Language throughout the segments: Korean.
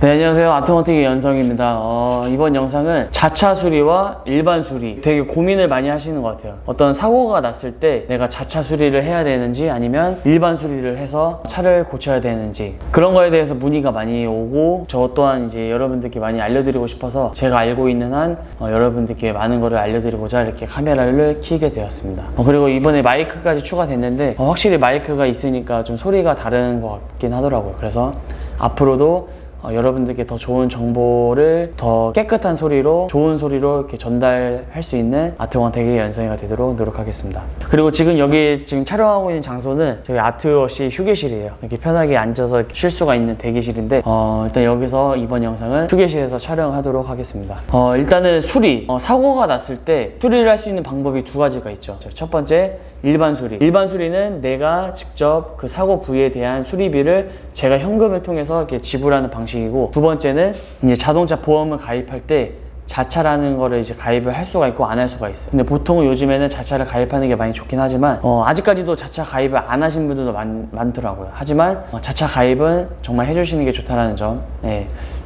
네, 안녕하세요. 아트원택의 연성입니다. 이번 영상은 자차 수리와 일반 수리 되게 고민을 많이 하시는 것 같아요. 어떤 사고가 났을 때 내가 자차 수리를 해야 되는지 아니면 일반 수리를 해서 차를 고쳐야 되는지 그런 거에 대해서 문의가 많이 오고 저 또한 이제 여러분들께 많이 알려드리고 싶어서 제가 알고 있는 한 여러분들께 많은 거를 알려드리고자 이렇게 카메라를 켜게 되었습니다. 그리고 이번에 마이크까지 추가됐는데 확실히 마이크가 있으니까 좀 소리가 다른 것 같긴 하더라고요. 그래서 앞으로도 여러분들께 더 좋은 정보를 더 깨끗한 소리로 좋은 소리로 이렇게 전달할 수 있는 아트원택의 연성이가 되도록 노력하겠습니다. 그리고 지금 여기 촬영하고 있는 장소는 저희 아트워시 휴게실이에요. 이렇게 편하게 앉아서 쉴 수가 있는 대기실인데 일단 여기서 이번 영상은 휴게실에서 촬영하도록 하겠습니다. 일단은 수리 사고가 났을 때 수리를 할 수 있는 방법이 두 가지가 있죠. 첫 번째 일반 수리. 일반 수리는 내가 직접 그 사고 부위에 대한 수리비를 제가 현금을 통해서 이렇게 지불하는 방식이고, 두 번째는 이제 자동차 보험을 가입할 때 자차라는 거를 이제 가입을 할 수가 있고 안 할 수가 있어요. 근데 보통 요즘에는 자차를 가입하는 게 많이 좋긴 하지만 아직까지도 자차 가입을 안 하신 분들도 많더라고요. 하지만 자차 가입은 정말 해주시는 게 좋다라는 점.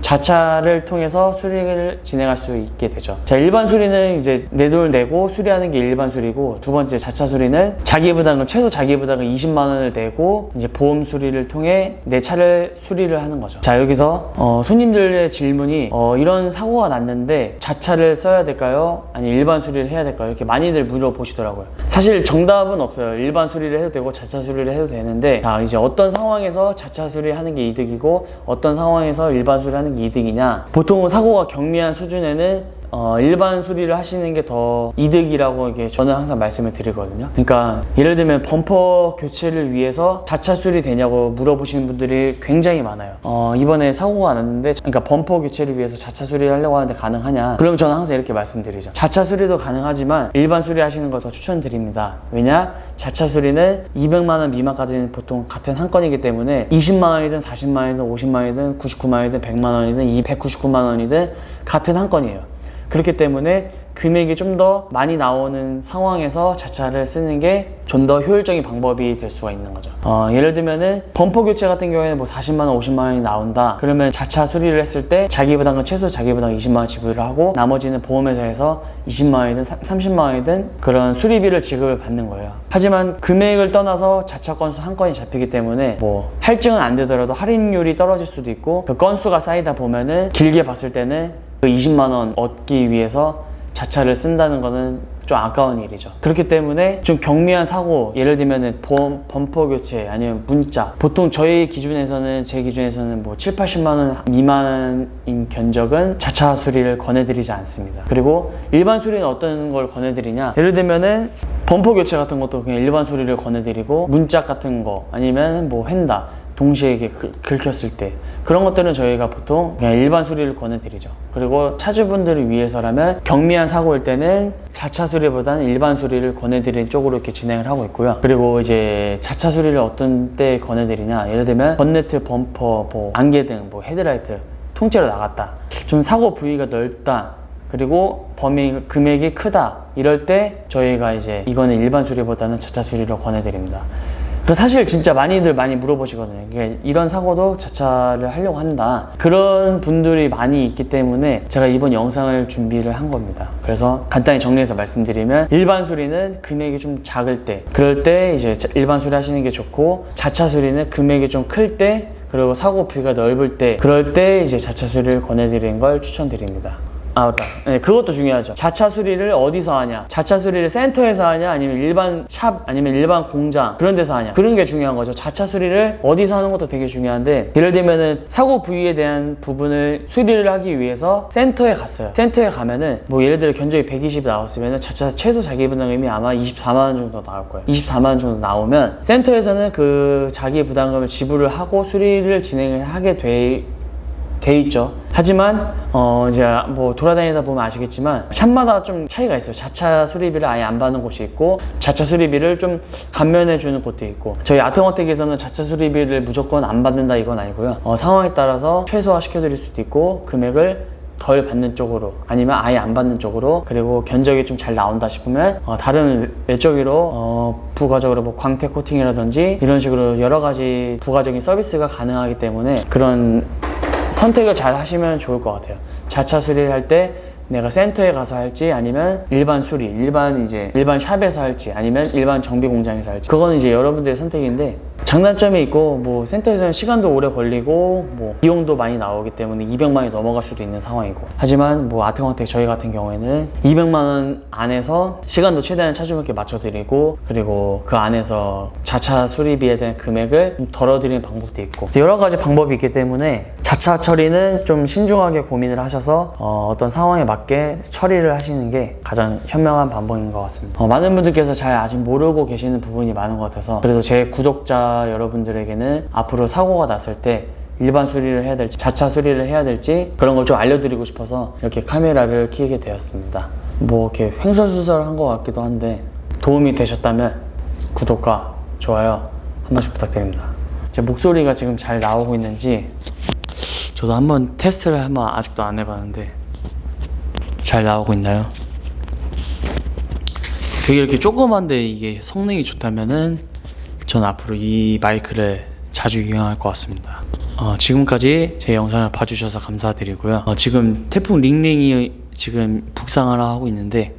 자차를 통해서 수리를 진행할 수 있게 되죠. 자, 일반 수리는 이제 내 돈을 내고 수리하는 게 일반 수리고, 두 번째 자차 수리는 자기부담금, 최소 자기부담금 20만 원을 내고 이제 보험 수리를 통해 내 차를 수리를 하는 거죠. 자, 여기서 손님들의 질문이 이런 사고가 났는데 자차를 써야 될까요? 아니 일반 수리를 해야 될까요? 이렇게 많이들 물어보시더라고요. 사실 정답은 없어요. 일반 수리를 해도 되고 자차 수리를 해도 되는데, 자, 이제 어떤 상황에서 자차 수리하는 게 이득이고 어떤 상황에서 일반 수리하는 게 이득이냐. 보통 사고가 경미한 수준에는 일반 수리를 하시는 게 더 이득이라고 이게 저는 항상 말씀을 드리거든요. 그러니까 예를 들면 범퍼 교체를 위해서 자차 수리 되냐고 물어보시는 분들이 굉장히 많아요. 이번에 사고가 났는데, 그러니까 범퍼 교체를 위해서 자차 수리를 하려고 하는데 가능하냐? 그럼 저는 항상 이렇게 말씀드리죠. 자차 수리도 가능하지만 일반 수리 하시는 걸 더 추천드립니다. 왜냐? 자차 수리는 200만 원 미만까지는 보통 같은 한 건이기 때문에 20만 원이든 40만 원이든 50만 원이든 99만 원이든 100만 원이든 299만 원이든 같은 한 건이에요. 그렇기 때문에 금액이 좀 더 많이 나오는 상황에서 자차를 쓰는 게 좀 더 효율적인 방법이 될 수가 있는 거죠. 예를 들면은 범퍼 교체 같은 경우에는 뭐 40만 원, 50만 원이 나온다. 그러면 자차 수리를 했을 때 자기부담금 최소 자기부담금 20만 원 지불을 하고 나머지는 보험회사에서 20만 원이든 30만 원이든 그런 수리비를 지급을 받는 거예요. 하지만 금액을 떠나서 자차 건수 한 건이 잡히기 때문에 뭐 할증은 안 되더라도 할인율이 떨어질 수도 있고, 그 건수가 쌓이다 보면은 길게 봤을 때는 그 20만 원 얻기 위해서 자차를 쓴다는 거는 좀 아까운 일이죠. 그렇기 때문에 좀 경미한 사고, 예를 들면은 범퍼 교체 아니면 문자, 보통 저희 기준에서는, 제 기준에서는 뭐 7, 80만 원 미만인 견적은 자차 수리를 권해드리지 않습니다. 그리고 일반 수리는 어떤 걸 권해드리냐, 예를 들면은 범퍼 교체 같은 것도 그냥 일반 수리를 권해드리고, 문짝 같은 거 아니면 뭐 휀다 동시에 이렇게 긁혔을 때 그런 것들은 저희가 보통 그냥 일반 수리를 권해드리죠. 그리고 차주분들을 위해서라면 경미한 사고일 때는 자차 수리보다는 일반 수리를 권해드리는 쪽으로 이렇게 진행을 하고 있고요. 그리고 이제 자차 수리를 어떤 때 권해드리냐, 예를 들면 번네트, 범퍼, 뭐 안개등, 뭐 헤드라이트 통째로 나갔다, 좀 사고 부위가 넓다, 그리고 금액이 크다, 이럴 때 저희가 이제 이거는 일반 수리보다는 자차 수리를 권해드립니다. 사실 진짜 많이 물어보시거든요. 이런 사고도 자차를 하려고 한다, 그런 분들이 많이 있기 때문에 제가 이번 영상을 준비를 한 겁니다. 그래서 간단히 정리해서 말씀드리면, 일반 수리는 금액이 좀 작을 때, 그럴 때 이제 일반 수리 하시는 게 좋고, 자차 수리는 금액이 좀 클 때, 그리고 사고 부위가 넓을 때, 그럴 때 이제 자차 수리를 권해드리는 걸 추천드립니다. 맞다. 네, 그것도 중요하죠. 자차 수리를 어디서 하냐, 자차 수리를 센터에서 하냐 아니면 일반 샵 아니면 일반 공장 그런 데서 하냐, 그런 게 중요한 거죠. 자차 수리를 어디서 하는 것도 되게 중요한데, 예를 들면은 사고 부위에 대한 부분을 수리를 하기 위해서 센터에 갔어요. 센터에 가면은 뭐 예를 들어 견적이 120 나왔으면은 자차 최소 자기부담금이 아마 24만 원 정도 나올 거예요. 24만 원 정도 나오면 센터에서는 그 자기부담금을 지불을 하고 수리를 진행을 하게 돼 있죠. 하지만 이제 뭐 돌아다니다 보면 아시겠지만 샵마다 좀 차이가 있어요. 자차 수리비를 아예 안 받는 곳이 있고, 자차 수리비를 좀 감면해 주는 곳도 있고, 저희 아트원택에서는 자차 수리비를 무조건 안 받는다 이건 아니고요. 상황에 따라서 최소화 시켜드릴 수도 있고, 금액을 덜 받는 쪽으로 아니면 아예 안 받는 쪽으로, 그리고 견적이 좀 잘 나온다 싶으면 다른 외적으로 부가적으로 뭐 광택 코팅이라든지 이런 식으로 여러 가지 부가적인 서비스가 가능하기 때문에 그런 선택을 잘 하시면 좋을 것 같아요. 자차 수리를 할 때 내가 센터에 가서 할지 아니면 일반 수리, 일반 샵에서 할지 아니면 일반 정비 공장에서 할지, 그거는 이제 여러분들의 선택인데, 장단점이 있고 뭐 센터에서는 시간도 오래 걸리고 뭐 비용도 많이 나오기 때문에 200만 원이 넘어갈 수도 있는 상황이고, 하지만 뭐 아트광택 저희 같은 경우에는 200만 원 안에서 시간도 최대한 차주분께 맞춰드리고, 그리고 그 안에서 자차 수리비에 대한 금액을 좀 덜어드리는 방법도 있고, 여러 가지 방법이 있기 때문에 자차 처리는 좀 신중하게 고민을 하셔서 어떤 상황에 맞게 처리를 하시는 게 가장 현명한 방법인 것 같습니다. 많은 분들께서 잘 아직 모르고 계시는 부분이 많은 것 같아서, 그래도 제 구독자 여러분들에게는 앞으로 사고가 났을 때 일반 수리를 해야 될지 자차 수리를 해야 될지 그런 걸 좀 알려드리고 싶어서 이렇게 카메라를 켜게 되었습니다. 뭐 이렇게 횡설수설한 것 같기도 한데, 도움이 되셨다면 구독과 좋아요 한 번씩 부탁드립니다. 제 목소리가 지금 잘 나오고 있는지 저도 한번 테스트를 아직도 안 해봤는데 잘 나오고 있나요? 되게 이렇게 조그만데 이게 성능이 좋다면은 전 앞으로 이 마이크를 자주 이용할 것 같습니다. 지금까지 제 영상을 봐주셔서 감사드리고요. 지금 태풍 링링이 지금 북상을 하고 있는데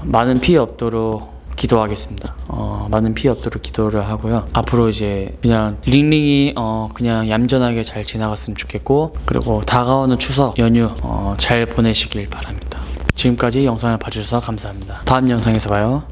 많은 피해 없도록 기도하겠습니다. 많은 피해 없도록 기도를 하고요. 앞으로 이제 그냥 링링이 그냥 얌전하게 잘 지나갔으면 좋겠고, 그리고 다가오는 추석 연휴 잘 보내시길 바랍니다. 지금까지 영상을 봐주셔서 감사합니다. 다음 영상에서 봐요.